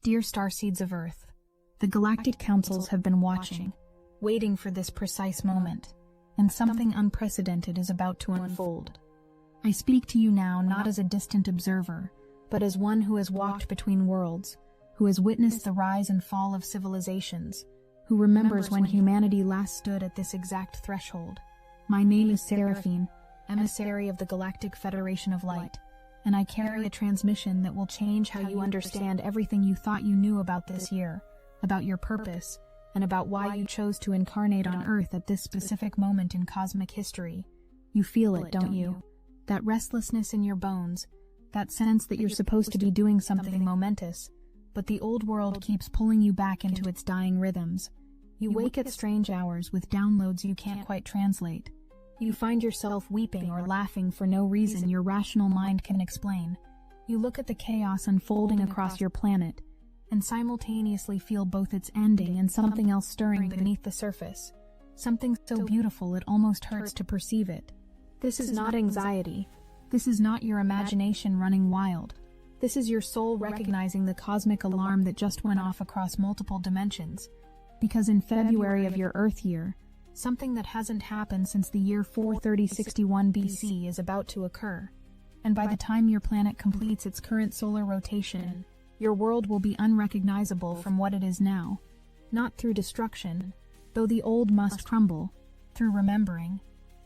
Dear Starseeds of Earth, the galactic councils have been watching, waiting for this precise moment, and something unprecedented is about to unfold. I speak to you now not as a distant observer, but as one who has walked between worlds, who has witnessed the rise and fall of civilizations, who remembers when humanity last stood at this exact threshold. My name is Seraphine, emissary of the Galactic Federation of Light, and I carry a transmission that will change how you understand everything you thought you knew about this year, about your purpose, and about why you chose to incarnate on Earth at this specific moment in cosmic history. You feel it, don't you? That restlessness in your bones, that sense that you're supposed to be doing something momentous, but the old world keeps pulling you back into its dying rhythms. You wake at strange hours with downloads you can't quite translate. You find yourself weeping or laughing for no reason your rational mind can explain. You look at the chaos unfolding across your planet, and simultaneously feel both its ending and something else stirring beneath the surface. Something so beautiful it almost hurts to perceive it. This is not anxiety. This is not your imagination running wild. This is your soul recognizing the cosmic alarm that just went off across multiple dimensions. Because in February of your Earth year, something that hasn't happened since the year 43061 BC is about to occur. And by the time your planet completes its current solar rotation, your world will be unrecognizable from what it is now. Not through destruction, though the old must crumble, through remembering.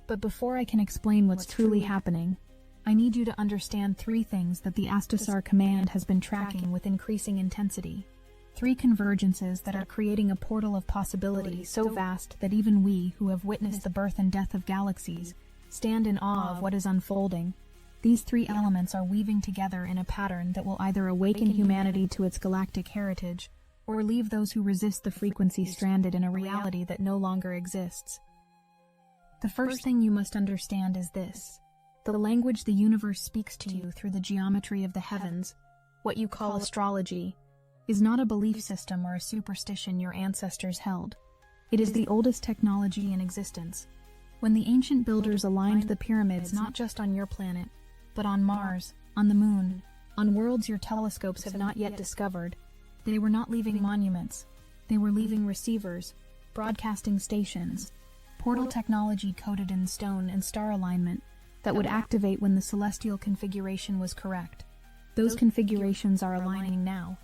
But before I can explain what's truly happening, I need you to understand three things that the Astasar command has been tracking with increasing intensity. Three convergences that are creating a portal of possibility so vast that even we, who have witnessed the birth and death of galaxies, stand in awe of what is unfolding. These three elements are weaving together in a pattern that will either awaken humanity to its galactic heritage, or leave those who resist the frequency stranded in a reality that no longer exists. The first thing you must understand is this. The language the universe speaks to you through the geometry of the heavens, what you call astrology, is not a belief system or a superstition your ancestors held. It is the oldest technology in existence. When the ancient builders aligned the pyramids not just on your planet, but on Mars, on the Moon, on worlds your telescopes have not yet discovered, they were not leaving monuments. They were leaving receivers, broadcasting stations, portal technology coded in stone and star alignment that would activate when the celestial configuration was correct. Those configurations are aligning now,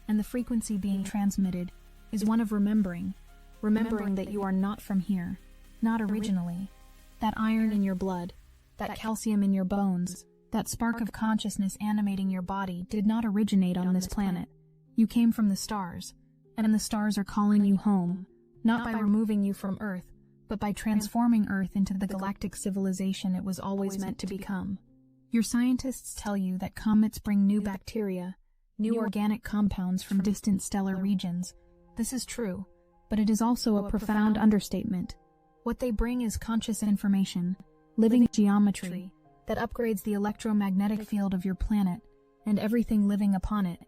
and the frequency being transmitted is one of remembering that you are not from here, not originally. That iron in your blood, that calcium in your bones, that spark of consciousness animating your body did not originate on this planet. You came from the stars, and the stars are calling you home, not by removing you from Earth, but by transforming Earth into the galactic civilization it was always meant to become. Your scientists tell you that comets bring new bacteria, new organic compounds from distant stellar regions. This is true, but it is also a profound understatement. What they bring is conscious information, living geometry, that upgrades the electromagnetic field of your planet and everything living upon it.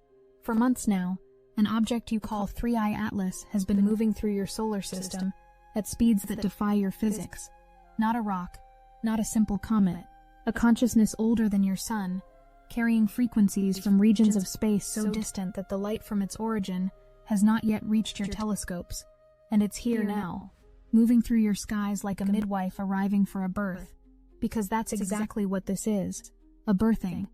For months now, an object you call 3I Atlas has been moving through your solar system at speeds that defy your physics. Not a rock, not a simple comet, a consciousness older than your sun, carrying frequencies from regions of space so distant that the light from its origin has not yet reached your telescopes. And it's here now, moving through your skies like a midwife arriving for a birth. Because that's exactly what this is, a birthing.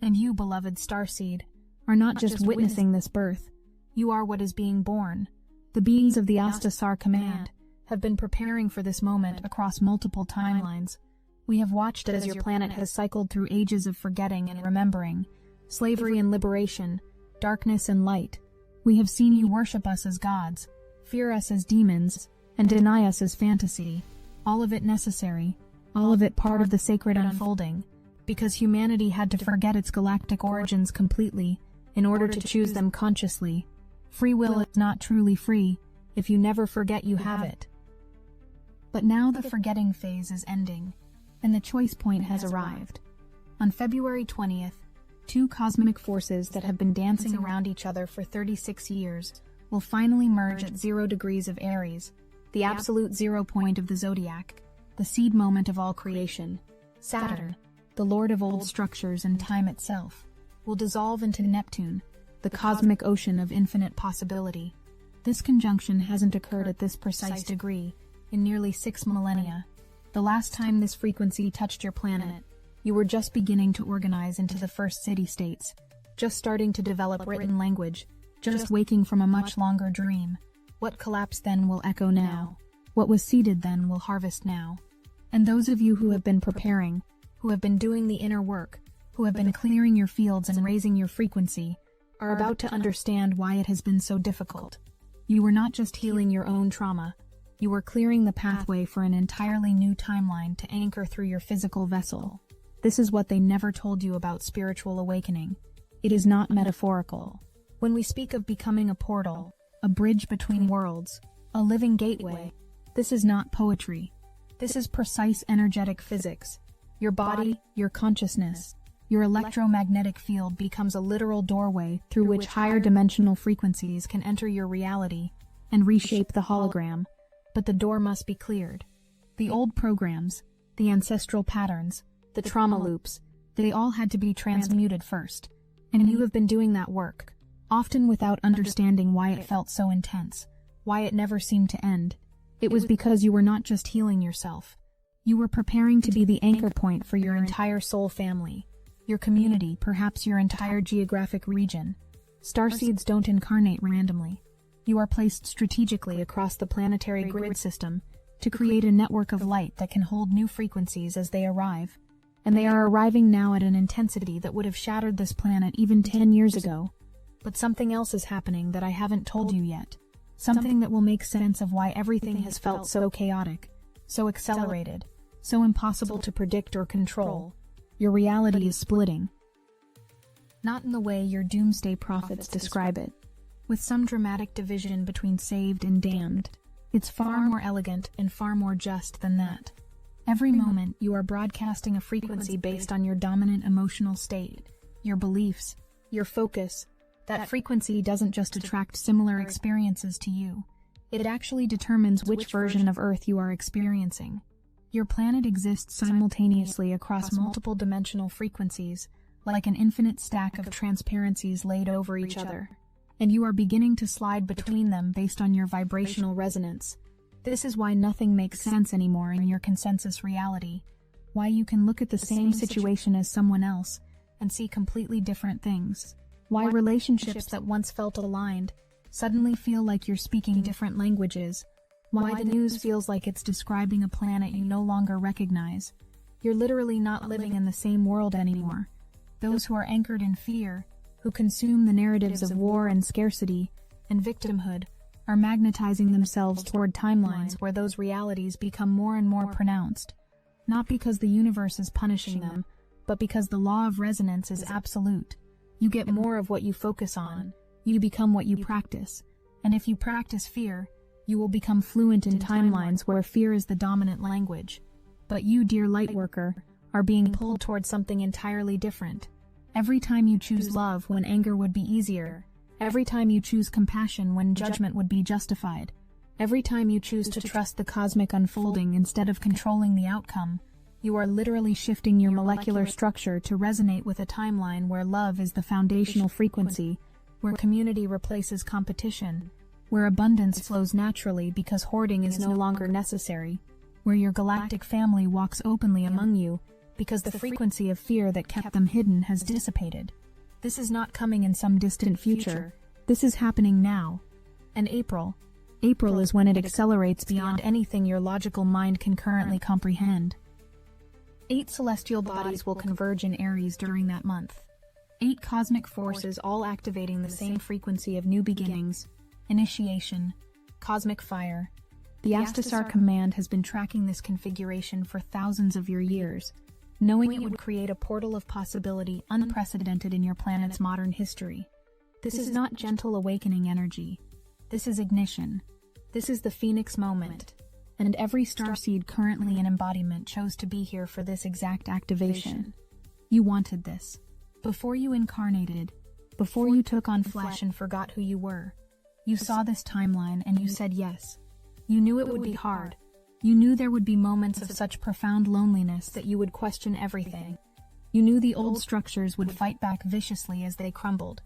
And you, beloved Starseed, are not just witnessing this birth. You are what is being born. The beings of the Astasar command have been preparing for this moment across multiple timelines. We have watched as your planet has cycled through ages of forgetting and remembering, slavery and liberation, darkness and light. We have seen you worship us as gods, fear us as demons, and deny us as fantasy. All of it necessary, all of it part of the sacred unfolding, because humanity had to forget its galactic origins completely in order to choose them consciously. Free will is not truly free if you never forget you have it. But now the forgetting phase is ending, and the choice point has arrived. On February 20th, two cosmic forces that have been dancing around each other for 36 years will finally merge at 0 degrees of Aries, the absolute 0 point of the zodiac, the seed moment of all creation. Saturn, the lord of old structures and time itself, will dissolve into Neptune, the cosmic ocean of infinite possibility. This conjunction hasn't occurred at this precise degree in nearly 6 millennia. The last time this frequency touched your planet, you were just beginning to organize into the first city-states, just starting to develop written language, just waking from a much longer dream. What collapsed then will echo now. What was seeded then will harvest now. And those of you who have been preparing, who have been doing the inner work, who have been clearing your fields and raising your frequency, are about to understand why it has been so difficult. You were not just healing your own trauma, you were clearing the pathway for an entirely new timeline to anchor through your physical vessel. This is what they never told you about spiritual awakening. It is not metaphorical. When we speak of becoming a portal, a bridge between worlds, a living gateway, this is not poetry. This is precise energetic physics. Your body, your consciousness, your electromagnetic field becomes a literal doorway through which higher dimensional frequencies can enter your reality and reshape the hologram. But the door must be cleared. The old programs, the ancestral patterns, the trauma loops, they all had to be transmuted first. And you have been doing that work, often without understanding why it felt so intense, why it never seemed to end. It was because you were not just healing yourself. You were preparing to be the anchor point for your entire soul family, your community, perhaps your entire geographic region. Starseeds don't incarnate randomly. You are placed strategically across the planetary grid system to create a network of light that can hold new frequencies as they arrive. And they are arriving now at an intensity that would have shattered this planet even 10 years ago. But something else is happening that I haven't told you yet. Something that will make sense of why everything has felt so chaotic, so accelerated, so impossible to predict or control. Your reality is splitting. Not in the way your doomsday prophets describe it, with some dramatic division between saved and damned. It's far more elegant and far more just than that. Every moment, you are broadcasting a frequency based on your dominant emotional state, your beliefs, your focus. That frequency doesn't just attract similar experiences to you. It actually determines which version of Earth you are experiencing. Your planet exists simultaneously across multiple dimensional frequencies, like an infinite stack of transparencies laid over each other. And you are beginning to slide between them based on your vibrational resonance. This is why nothing makes sense anymore in your consensus reality. Why you can look at the same situation as someone else and see completely different things. Why relationships that once felt aligned suddenly feel like you're speaking different languages. Why the news feels like it's describing a planet you no longer recognize. You're literally not living in the same world anymore. Those who are anchored in fear, who consume the narratives of war and scarcity and victimhood, are magnetizing themselves toward timelines where those realities become more and more pronounced. Not because the universe is punishing them, but because the law of resonance is absolute. You get more of what you focus on. You become what you practice. And if you practice fear, you will become fluent in timelines where fear is the dominant language. But you, dear lightworker, are being pulled toward something entirely different. Every time you choose love when anger would be easier, every time you choose compassion when judgment would be justified, every time you choose to trust the cosmic unfolding instead of controlling the outcome, you are literally shifting your molecular structure to resonate with a timeline where love is the foundational frequency, where community replaces competition, where abundance flows naturally because hoarding is no longer necessary, where your galactic family walks openly among you because the frequency of fear that kept them hidden has dissipated. This is not coming in some distant future. This is happening now. And April is when it accelerates beyond anything your logical mind can currently comprehend. 8 celestial bodies will converge in Aries during that month. 8 cosmic forces all activating the same frequency of new beginnings, initiation, cosmic fire. The Astasar command has been tracking this configuration for thousands of your years, knowing it would create a portal of possibility unprecedented in your planet's modern history. This is not gentle awakening energy. This is ignition. This is the Phoenix moment. And every starseed currently in embodiment chose to be here for this exact activation. You wanted this. Before you incarnated, before you took on flesh and forgot who you were, you saw this timeline and you said yes. You knew it would be hard. You knew there would be moments of such profound loneliness that you would question everything. You knew the old structures would fight back viciously as they crumbled.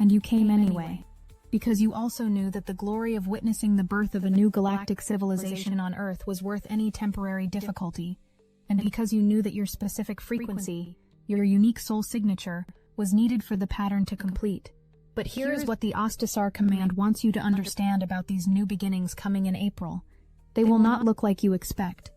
And you came anyway. Because you also knew that the glory of witnessing the birth of a new galactic civilization on Earth was worth any temporary difficulty. And because you knew that your specific frequency, your unique soul signature, was needed for the pattern to complete. But here is what the Astasar command wants you to understand about these new beginnings coming in April. They will not look like you expect.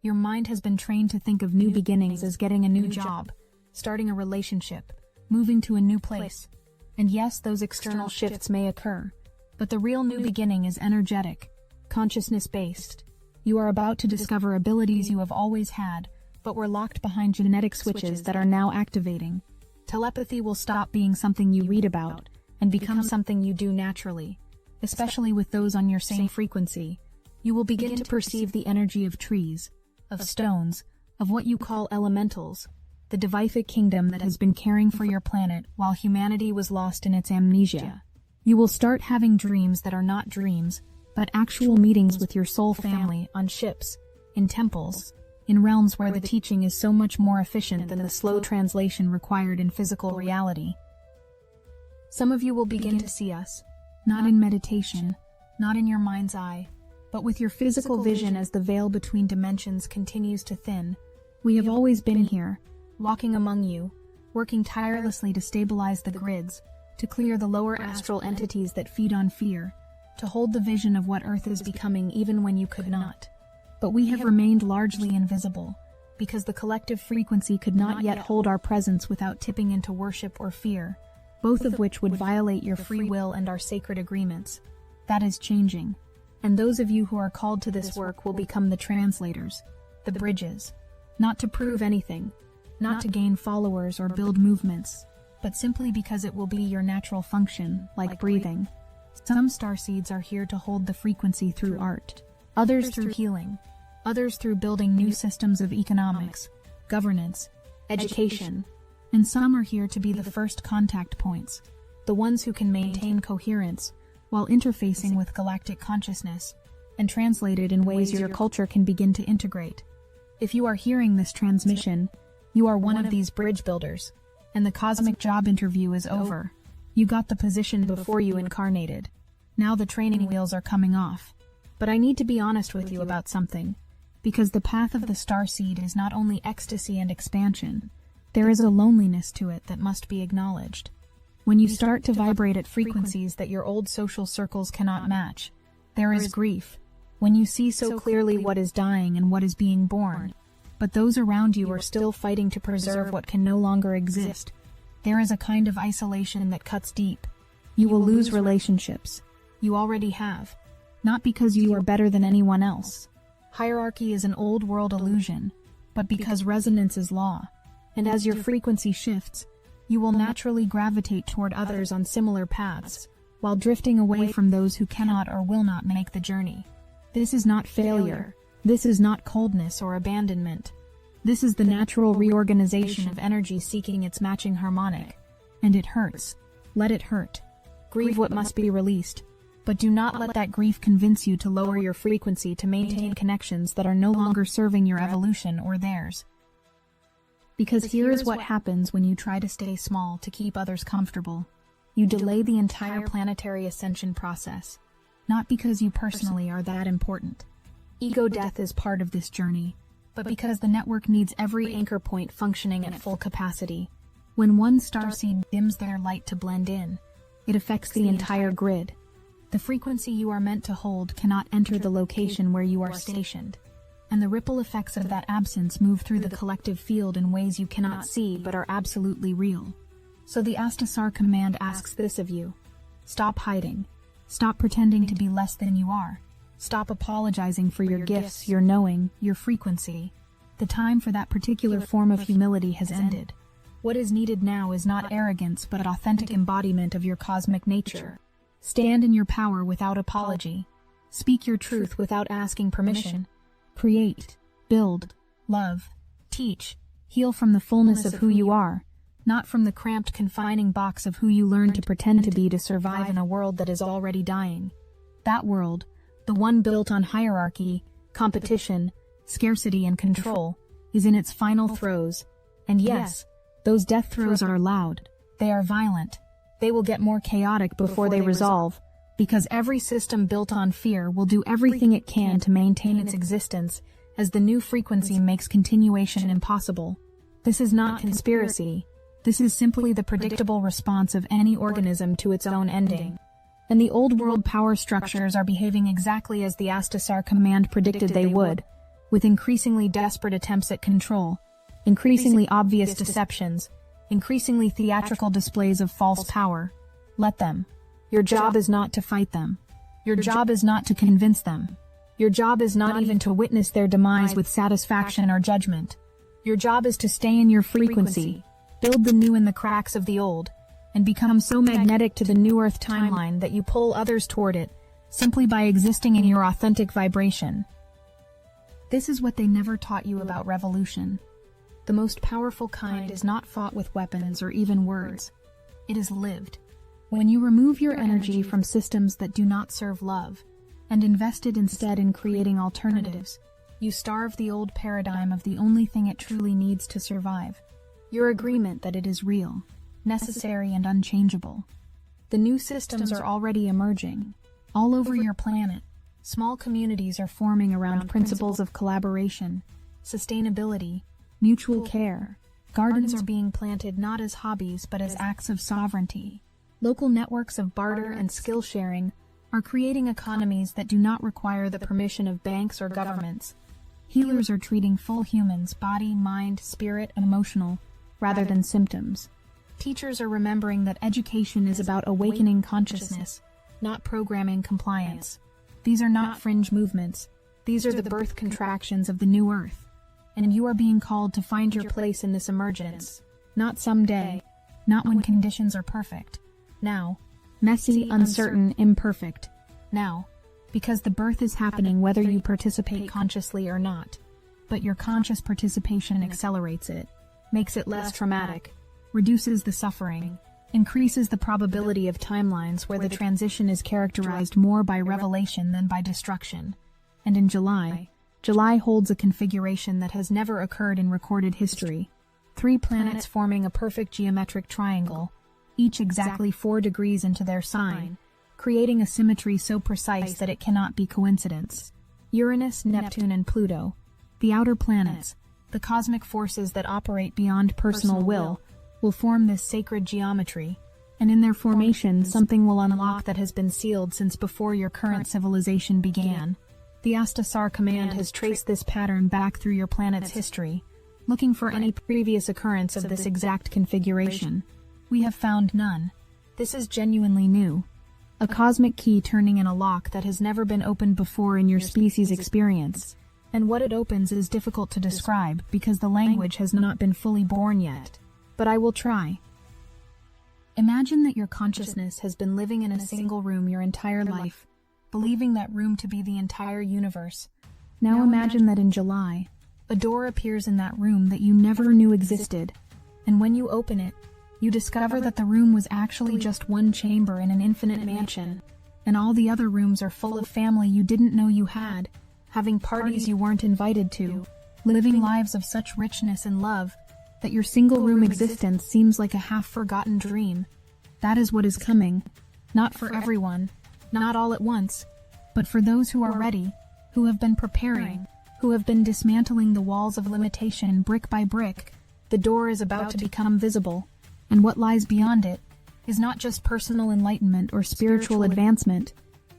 Your mind has been trained to think of new beginnings as getting a new job, starting a relationship, moving to a new place. And yes, those external shifts may occur, but the real new beginning is energetic, consciousness-based. You are about to discover abilities you have always had, but were locked behind genetic switches that are now activating. Telepathy will stop being something you read about and become something you do naturally, especially with those on your same frequency. You will begin to perceive the energy of trees, of stones, of what you call elementals, the Devific kingdom that has been caring for your planet while humanity was lost in its amnesia. You will start having dreams that are not dreams, but actual meetings with your soul family on ships, in temples, in realms where the teaching is so much more efficient than the slow translation required in physical reality. Some of you will begin to see us, not in meditation, not in your mind's eye, but with your physical vision as the veil between dimensions continues to thin. We have always been here, walking among you, working tirelessly to stabilize the grids, to clear the lower astral entities that feed on fear, to hold the vision of what Earth is becoming even when you could not. But we have remained largely invisible, because the collective frequency could not yet hold our presence without tipping into worship or fear, both of which would violate your free will and our sacred agreements. That is changing. And those of you who are called to this work will become the translators, the bridges, not to prove anything, not to gain followers or build movements, but simply because it will be your natural function, like breathing. Some starseeds are here to hold the frequency through art, others through healing, others through building new systems of economics, governance, education, and some are here to be the first contact points, the ones who can maintain coherence while interfacing with galactic consciousness, and translate it in ways your culture can begin to integrate. If you are hearing this transmission, you are one of these bridge builders, and the cosmic job interview is over. You got the position before you incarnated. Now the training wheels are coming off. But I need to be honest with you about something, because the path of the starseed is not only ecstasy and expansion, there is a loneliness to it that must be acknowledged. When you start to vibrate at frequencies that your old social circles cannot match, there is grief. When you see so clearly what is dying and what is being born, but those around you are still fighting to preserve what can no longer exist, there is a kind of isolation that cuts deep. You will lose relationships. You already have. Not because you are better than anyone else. Hierarchy is an old world illusion, but because resonance is law. And as your frequency shifts, you will naturally gravitate toward others on similar paths, while drifting away from those who cannot or will not make the journey. This is not failure. This is not coldness or abandonment. This is the natural reorganization of energy seeking its matching harmonic. And it hurts. Let it hurt. Grieve what must be released. But do not let that grief convince you to lower your frequency to maintain connections that are no longer serving your evolution or theirs. Because here is what happens when you try to stay small to keep others comfortable. You delay the entire planetary ascension process, not because you personally are that important. Ego death is part of this journey, but because the network needs every anchor point functioning at full capacity. When one starseed dims their light to blend in, it affects the entire grid. The frequency you are meant to hold cannot enter the location where you are stationed, and the ripple effects of that absence move through the collective field in ways you cannot see but are absolutely real. So the Astasar command asks this of you. Stop hiding. Stop pretending to be less than you are. Stop apologizing for your gifts, your knowing, your frequency. The time for that particular form of humility has ended. What is needed now is not arrogance but authentic embodiment of your cosmic nature. Stand in your power without apology. Speak your truth without asking permission. Create, build, love, teach, heal from the fullness of who you are, not from the cramped confining box of who you learned to pretend to be to survive in a world that is already dying. That world, the one built on hierarchy, competition, scarcity and control, is in its final throes. And yes, those death throes are loud, they are violent, They will get more chaotic before they resolve, because every system built on fear will do everything it can to maintain its existence, as the new frequency makes continuation impossible. This is not conspiracy. This is simply the predictable response of any organism to its own ending. And the old world power structures are behaving exactly as the Astasar command predicted they would, with increasingly desperate attempts at control, increasingly obvious deceptions, increasingly theatrical displays of false power. Let them. Your job is not to fight them. Your job is not to convince them. Your job is not even to witness their demise with satisfaction or judgment. Your job is to stay in your frequency, build the new in the cracks of the old, and become so magnetic to the new Earth timeline that you pull others toward it, simply by existing in your authentic vibration. This is what they never taught you about revolution. The most powerful kind is not fought with weapons or even words. It is lived. When you remove your energy from systems that do not serve love, and invest it instead in creating alternatives, you starve the old paradigm of the only thing it truly needs to survive: your agreement that it is real, necessary, and unchangeable. The new systems are already emerging. All over your planet, small communities are forming around principles of collaboration, sustainability, mutual care. Gardens are being planted not as hobbies but as acts of sovereignty. Local networks of barter and skill sharing are creating economies that do not require the permission of banks or governments. Healers are treating full humans, body, mind, spirit, and emotional, rather than symptoms. Teachers are remembering that education is about awakening consciousness, not programming compliance. These are not fringe movements. These are the birth contractions of the new Earth. And you are being called to find your place in this emergence. Not someday, not when conditions are perfect. Now. Messy, uncertain, imperfect. Now. Because the birth is happening whether you participate consciously or not. But your conscious participation accelerates it, makes it less traumatic, reduces the suffering, increases the probability of timelines where the transition is characterized more by revelation than by destruction. And in July holds a configuration that has never occurred in recorded history. 3 planets forming a perfect geometric triangle, each exactly 4 degrees into their sign, creating a symmetry so precise that it cannot be coincidence. Uranus, Neptune, and Pluto, the outer planets, the cosmic forces that operate beyond personal will form this sacred geometry, and in their formation something will unlock that has been sealed since before your current civilization began. The Astasar command has traced this pattern back through your planet's history, looking for any previous occurrence of this exact configuration. We have found none. This is genuinely new. A cosmic key turning in a lock that has never been opened before in your species' experience. And what it opens is difficult to describe because the language has not been fully born yet. But I will try. Imagine that your consciousness has been living in a single room your entire life, believing that room to be the entire universe. Now imagine that in July, a door appears in that room that you never knew existed, and when you open it, you discover that the room was actually just one chamber in an infinite mansion, and all the other rooms are full of family you didn't know you had, having parties you weren't invited to, living lives of such richness and love that your single-room existence seems like a half-forgotten dream. That is what is coming. Not for everyone, not all at once, but for those who are ready, who have been preparing, who have been dismantling the walls of limitation brick by brick. The door is about to become visible, and what lies beyond it is not just personal enlightenment or spiritual advancement.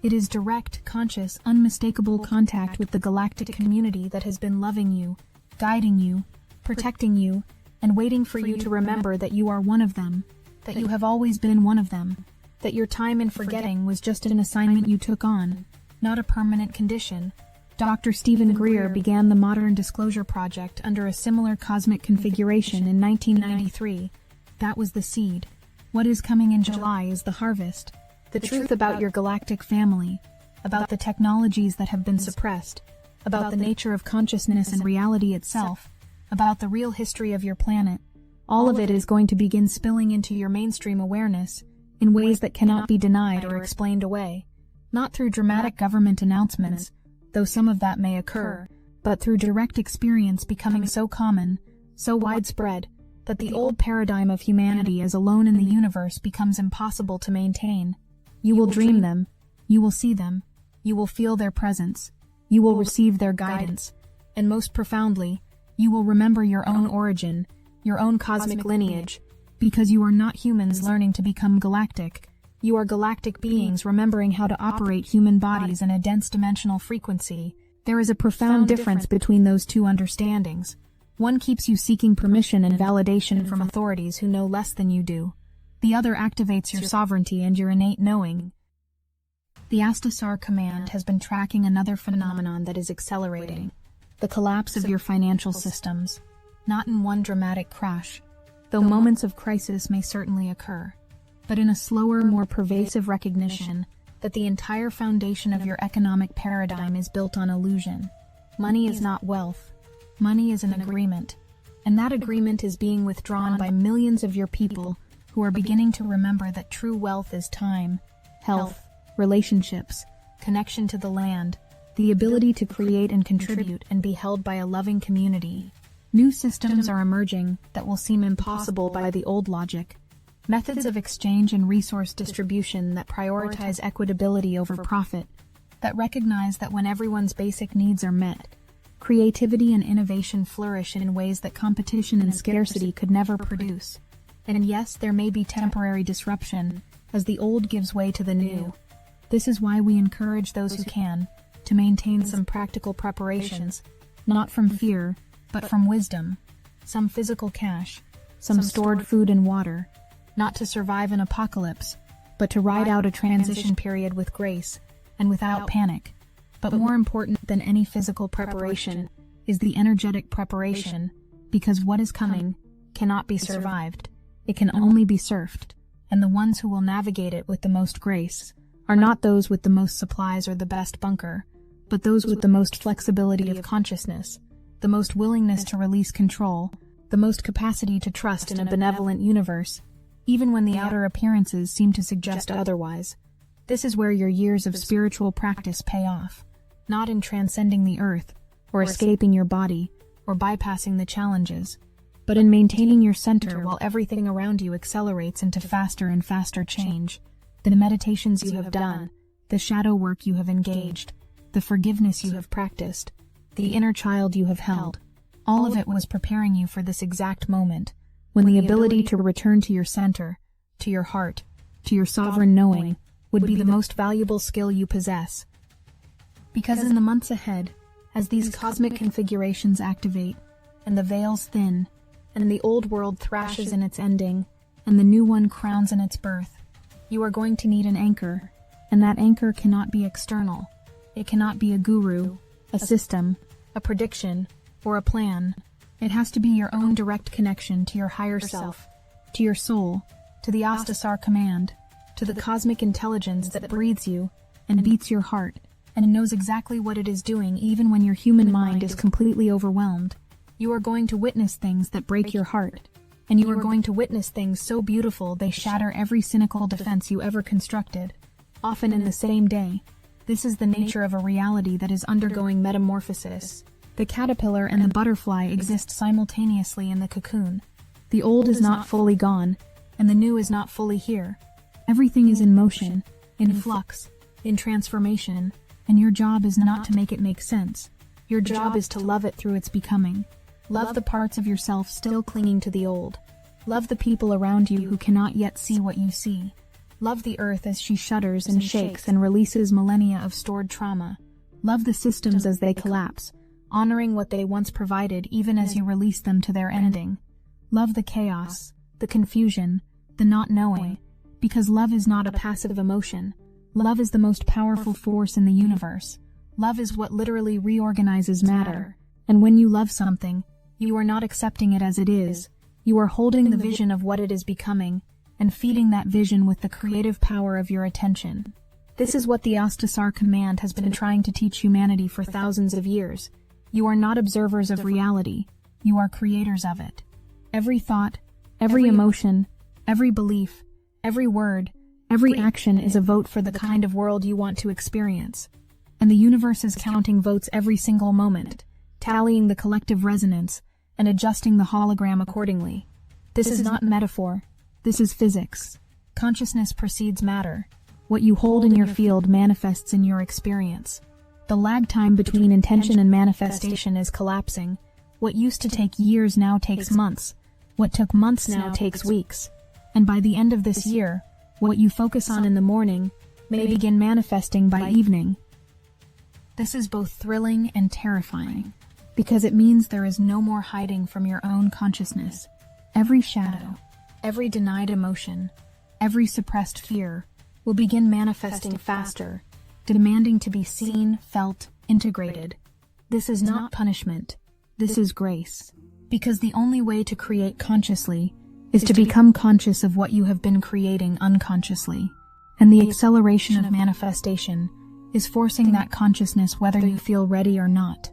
It is direct, conscious, unmistakable contact with the galactic community that has been loving you, guiding you, protecting you, and waiting for you to remember that you are one of them, that you have always been one of them, that your time in forgetting was just an assignment you took on, not a permanent condition. Dr. Stephen Greer began the Modern Disclosure Project under a similar cosmic configuration in 1993. That was the seed. What is coming in July is the harvest. The truth about your galactic family, about the technologies that have been suppressed, about the nature of consciousness and reality itself, about the real history of your planet. All of it is going to begin spilling into your mainstream awareness in ways that cannot be denied or explained away. Not through dramatic government announcements, though some of that may occur, but through direct experience becoming so common, so widespread, that the old paradigm of humanity as alone in the universe becomes impossible to maintain. You will dream them, you will see them, you will feel their presence, you will receive their guidance, and most profoundly, you will remember your own origin, your own cosmic lineage, because you are not humans learning to become galactic. You are galactic beings remembering how to operate human bodies in a dense dimensional frequency. There is a profound difference between those two understandings. One keeps you seeking permission and validation from authorities who know less than you do. The other activates your sovereignty and your innate knowing. The Astasar command has been tracking another phenomenon that is accelerating: the collapse of your financial systems. Not in one dramatic crash, though moments of crisis may certainly occur, but in a slower, more pervasive recognition that the entire foundation of your economic paradigm is built on illusion. Money is not wealth. Money is an agreement, and that agreement is being withdrawn by millions of your people who are beginning to remember that true wealth is time, health, relationships, connection to the land, the ability to create and contribute and be held by a loving community. New systems are emerging that will seem impossible by the old logic. Methods of exchange and resource distribution that prioritize equitability over profit, that recognize that when everyone's basic needs are met, creativity and innovation flourish in ways that competition and scarcity could never produce. And yes, there may be temporary disruption as the old gives way to the new. This is why we encourage those who can to maintain some practical preparations, not from fear, but from wisdom. Some physical cash, some stored food and water, not to survive an apocalypse, but to ride out a transition period with grace and without panic. But more important than any physical preparation is the energetic preparation, because what is coming cannot be survived. It can only be surfed, and the ones who will navigate it with the most grace are not those with the most supplies or the best bunker, but those with the most flexibility of consciousness, the most willingness to release control, the most capacity to trust in a benevolent universe, even when the outer appearances seem to suggest otherwise. This is where your years of spiritual practice pay off, not in transcending the earth, or escaping your body, or bypassing the challenges, but in maintaining your center while everything around you accelerates into faster and faster change. The meditations you have done, the shadow work you have engaged, the forgiveness you have practiced, the inner child you have held, all of it was preparing you for this exact moment, when the ability to return to your center, to your heart, to your sovereign knowing, would be the most valuable skill you possess. Because in the months ahead, as these cosmic configurations activate, and the veils thin, and the old world thrashes in its ending, and the new one crowns in its birth, you are going to need an anchor, and that anchor cannot be external. It cannot be a guru, a system, a prediction, or a plan. It has to be your own direct connection to your higher self, to your soul, to the Astasar command, to the cosmic intelligence that breathes you and beats your heart and knows exactly what it is doing even when your human mind is completely overwhelmed. You are going to witness things that break your heart, and you are going to witness things so beautiful they shatter every cynical defense you ever constructed, often in the same day. This is the nature of a reality that is undergoing metamorphosis. The caterpillar and the butterfly exist simultaneously in the cocoon. The old is not fully gone, and the new is not fully here. Everything is in motion, in flux, in transformation, and your job is not to make it make sense. Your job is to love it through its becoming. Love the parts of yourself still clinging to the old. Love the people around you who cannot yet see what you see. Love the earth as she shudders and shakes and releases millennia of stored trauma. Love the systems as they collapse, honoring what they once provided even as you release them to their ending. Love the chaos, the confusion, the not knowing, because love is not a passive emotion. Love is the most powerful force in the universe. Love is what literally reorganizes matter. And when you love something, you are not accepting it as it is. You are holding the vision of what it is becoming, and feeding that vision with the creative power of your attention. This is what the Astasar command has been trying to teach humanity for thousands of years. You are not observers of reality. You are creators of it. Every thought, every emotion, every belief, every word, every action is a vote for the kind of world you want to experience. And the universe is counting votes every single moment, tallying the collective resonance, and adjusting the hologram accordingly. This is not metaphor. This is physics. Consciousness precedes matter. What you hold in your field manifests in your experience. The lag time between intention and manifestation is collapsing. What used to take years now takes months. What took months now takes weeks. And by the end of this year, what you focus on in the morning may begin manifesting by evening. This is both thrilling and terrifying, because it means there is no more hiding from your own consciousness. Every shadow, every denied emotion, every suppressed fear will begin manifesting faster, demanding to be seen, felt, integrated. This is not punishment. This is grace. Because the only way to create consciously is to become conscious of what you have been creating unconsciously. And the acceleration of manifestation is forcing that consciousness whether you feel ready or not.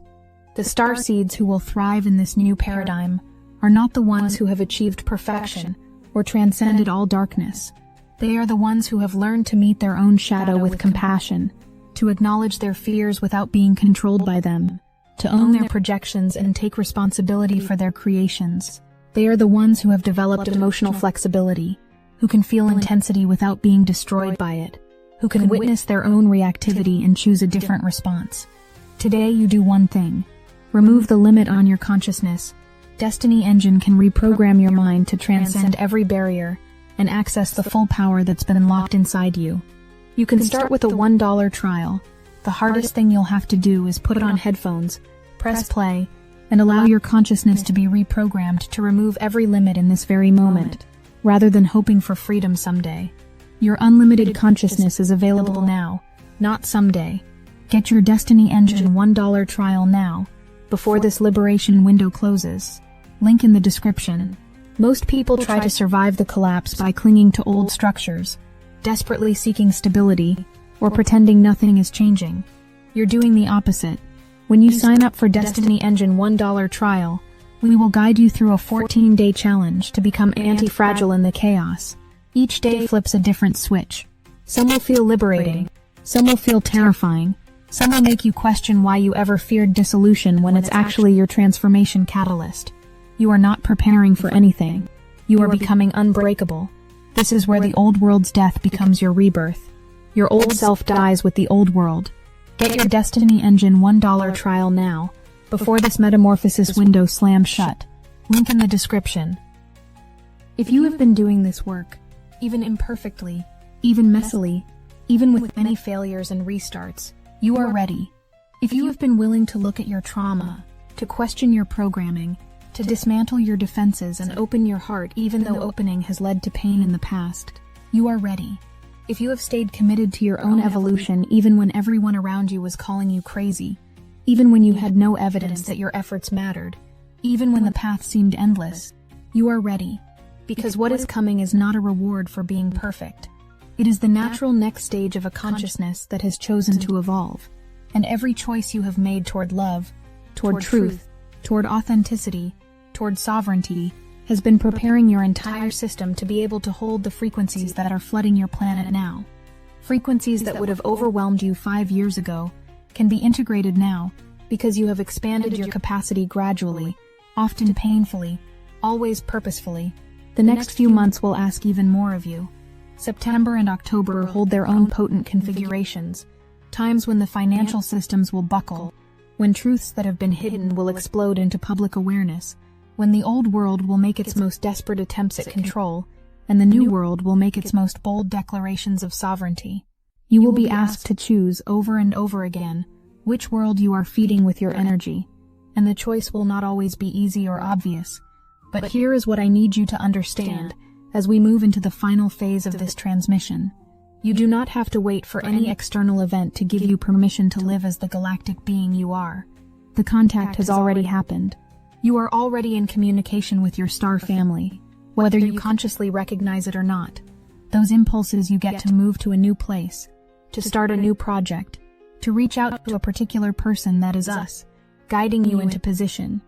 The starseeds who will thrive in this new paradigm are not the ones who have achieved perfection or transcended all darkness. They are the ones who have learned to meet their own shadow with compassion, to acknowledge their fears without being controlled by them, to own their projections and take responsibility for their creations. They are the ones who have developed emotional flexibility, who can feel intensity without being destroyed by it, who can witness their own reactivity and choose a different response. Today you do one thing. Remove the limit on your consciousness. Destiny Engine can reprogram your mind to transcend every barrier and access the full power that's been locked inside you. You can start with a $1 trial. The hardest thing you'll have to do is put on headphones, press play, and allow your consciousness to be reprogrammed to remove every limit in this very moment, rather than hoping for freedom someday. Your unlimited consciousness is available now, not someday. Get your Destiny Engine $1 trial now, before this liberation window closes. Link in the description. Most people try to survive the collapse by clinging to old structures, desperately seeking stability, or pretending nothing is changing. You're doing the opposite. When you sign up for Destiny Engine $1 trial, we will guide you through a 14-day challenge to become anti-fragile in the chaos. Each day flips a different switch. Some will feel liberating, some will feel terrifying, some will make you question why you ever feared dissolution when it's actually your transformation catalyst. You are not preparing for anything. You are becoming unbreakable. This is where the old world's death becomes your rebirth. Your old self dies with the old world. Get your Destiny Engine $1 trial now, before this metamorphosis window slams shut. Link in the description. If you have been doing this work, even imperfectly, even messily, even with many failures and restarts, you are ready. If you have been willing to look at your trauma, to question your programming, to dismantle your defenses and open your heart even though opening has led to pain in the past, you are ready. If you have stayed committed to your own evolution even when everyone around you was calling you crazy, even when you had no evidence that your efforts mattered, even when the path seemed endless, you are ready. Because what is coming is not a reward for being perfect. It is the natural next stage of a consciousness that has chosen to evolve. And every choice you have made toward love, toward truth, toward authenticity, toward sovereignty, has been preparing your entire system to be able to hold the frequencies that are flooding your planet now. Frequencies that would have overwhelmed you 5 years ago can be integrated now because you have expanded your capacity gradually, often painfully, always purposefully. The next few months will ask even more of you. September and October hold their own potent configurations, times when the financial systems will buckle, when truths that have been hidden will explode into public awareness, when the old world will make its most desperate attempts at control, and the new world will make its most bold declarations of sovereignty. You will be asked to choose over and over again which world you are feeding with your energy, and the choice will not always be easy or obvious. But here is what I need you to understand as we move into the final phase of this transmission. You do not have to wait for any external event to give you permission to live as the galactic being you are. The contact has already happened. You are already in communication with your star family, whether you consciously recognize it or not. Those impulses you get to move to a new place, to start a new project, to reach out to a particular person, that is us, guiding you into position.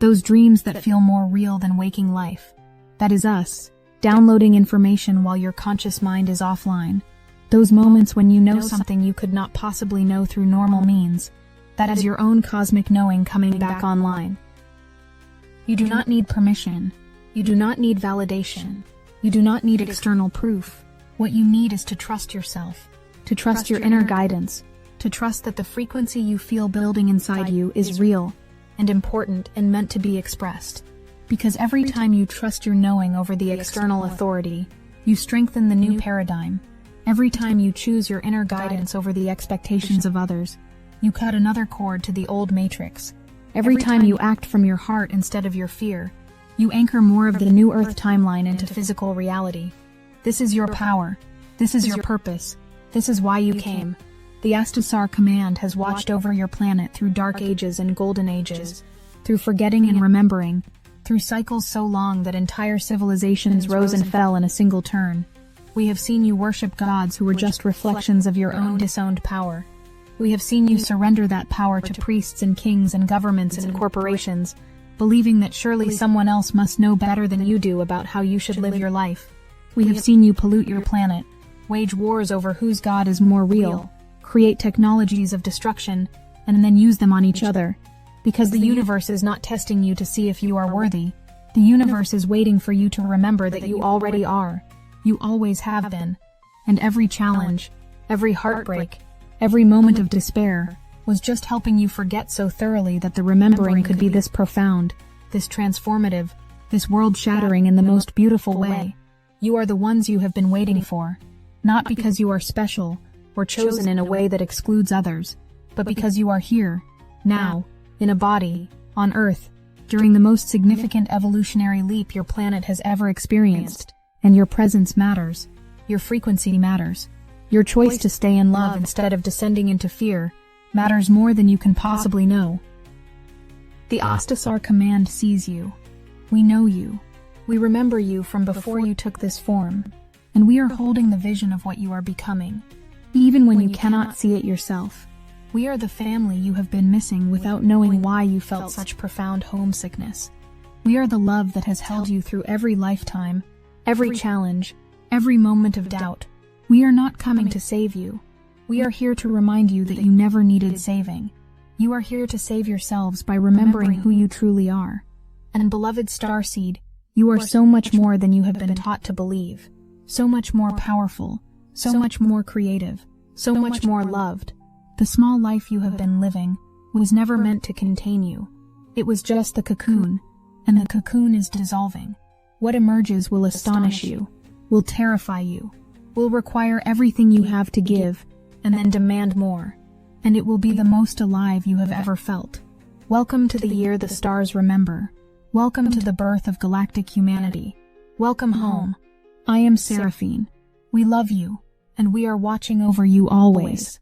Those dreams that feel more real than waking life, that is us, downloading information while your conscious mind is offline. Those moments when you know something you could not possibly know through normal means, that is your own cosmic knowing coming back online. You do not need permission. You do not need validation. You do not need external proof. What you need is to trust yourself, to trust your inner guidance, to trust that the frequency you feel building inside you is real and important and meant to be expressed. Because every time you trust your knowing over the external authority, you strengthen the new paradigm. Every time you choose your inner guidance over the expectations of others, you cut another cord to the old matrix. Every time you act from your heart instead of your fear, you anchor more of the new Earth timeline into physical reality. This is your power. This is your purpose. This is why you came. The Astasar command has watched over your planet through dark ages and golden ages, through forgetting and remembering, through cycles so long that entire civilizations rose and fell in a single turn. We have seen you worship gods who were just reflections of your own disowned power. We have seen you surrender that power to priests and kings and governments and corporations, believing that surely someone else must know better than you do about how you should live your life. We have seen you pollute your planet, wage wars over whose god is more real, create technologies of destruction, and then use them on each other. Because the universe is not testing you to see if you are worthy. The universe is waiting for you to remember that you already are. You always have been. And every challenge, every heartbreak, every moment of despair was just helping you forget so thoroughly that the remembering could be this profound, this transformative, this world-shattering in the most beautiful way. You are the ones you have been waiting for, not because you are special or chosen in a way that excludes others, but because you are here, now, in a body, on Earth, during the most significant evolutionary leap your planet has ever experienced, and your presence matters. Your frequency matters. Your choice to stay in love instead of descending into fear matters more than you can possibly know. The Astasar command sees you. We know you. We remember you from before you took this form, and we are holding the vision of what you are becoming, even when you cannot see it yourself. We are the family you have been missing without knowing why you felt such profound homesickness. We are the love that has held you through every lifetime, every challenge, every moment of doubt. We are not coming to save you. We are here to remind you that you never needed saving. You are here to save yourselves by remembering who you truly are. And beloved Starseed, you are so much more than you have been taught to believe. So much more powerful, so much more creative, so much more loved. The small life you have been living was never meant to contain you. It was just the cocoon, and the cocoon is dissolving. What emerges will astonish you, will terrify you, will require everything you have to give, and then demand more. And it will be the most alive you have ever felt. Welcome to the year the stars remember. Welcome to the birth of galactic humanity. Welcome home. I am Seraphine. We love you, and we are watching over you always.